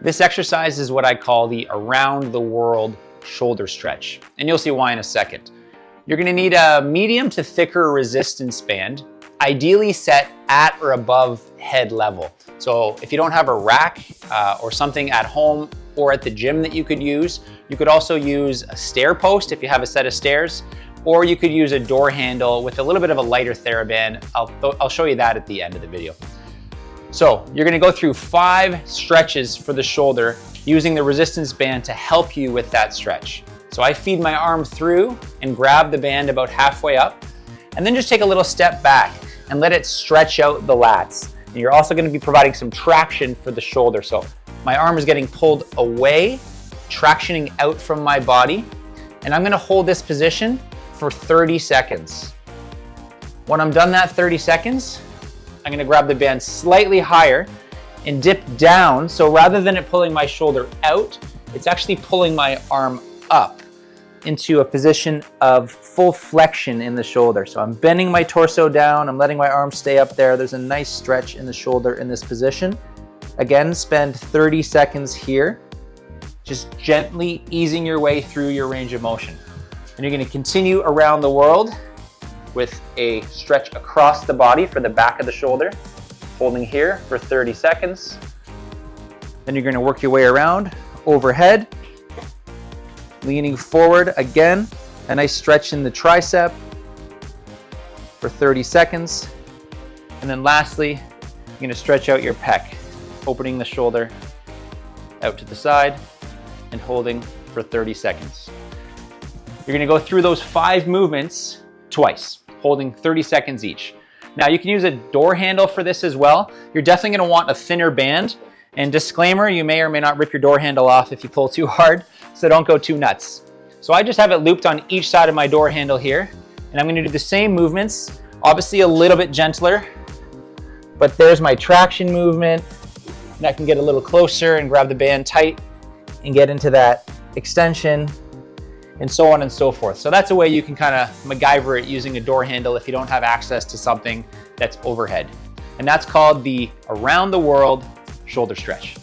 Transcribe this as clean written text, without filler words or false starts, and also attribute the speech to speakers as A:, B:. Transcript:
A: This exercise is what I call the around the world shoulder stretch, and you'll see why in a second. You're gonna need a medium to thicker resistance band, ideally set at or above head level. So if you don't have a rack or something at home or at the gym that you could use, you could also use a stair post if you have a set of stairs, or you could use a door handle with a little bit of a lighter TheraBand. I'll show you that at the end of the video. So you're gonna go through 5 stretches for the shoulder using the resistance band to help you with that stretch. So I feed my arm through and grab the band about halfway up, and then just take a little step back and let it stretch out the lats. And you're also gonna be providing some traction for the shoulder. So my arm is getting pulled away, tractioning out from my body, and I'm gonna hold this position for 30 seconds. When I'm done that 30 seconds, I'm gonna grab the band slightly higher and dip down. So rather than it pulling my shoulder out, it's actually pulling my arm up into a position of full flexion in the shoulder. So I'm bending my torso down, I'm letting my arm stay up there. There's a nice stretch in the shoulder in this position. Again, spend 30 seconds here, just gently easing your way through your range of motion. And you're gonna continue around the world with a stretch across the body for the back of the shoulder, holding here for 30 seconds. Then you're gonna work your way around, overhead, leaning forward again, a nice stretch in the tricep for 30 seconds. And then lastly, you're gonna stretch out your pec, opening the shoulder out to the side and holding for 30 seconds. You're gonna go through those 5 movements twice, holding 30 seconds each. Now you can use a door handle for this as well. You're definitely gonna want a thinner band. And disclaimer, you may or may not rip your door handle off if you pull too hard, so don't go too nuts. So I just have it looped on each side of my door handle here, and I'm gonna do the same movements, obviously a little bit gentler, but there's my traction movement, and I can get a little closer and grab the band tight and get into that extension, and so on and so forth. So that's a way you can kind of MacGyver it using a door handle if you don't have access to something that's overhead. And that's called the around the world shoulder stretch.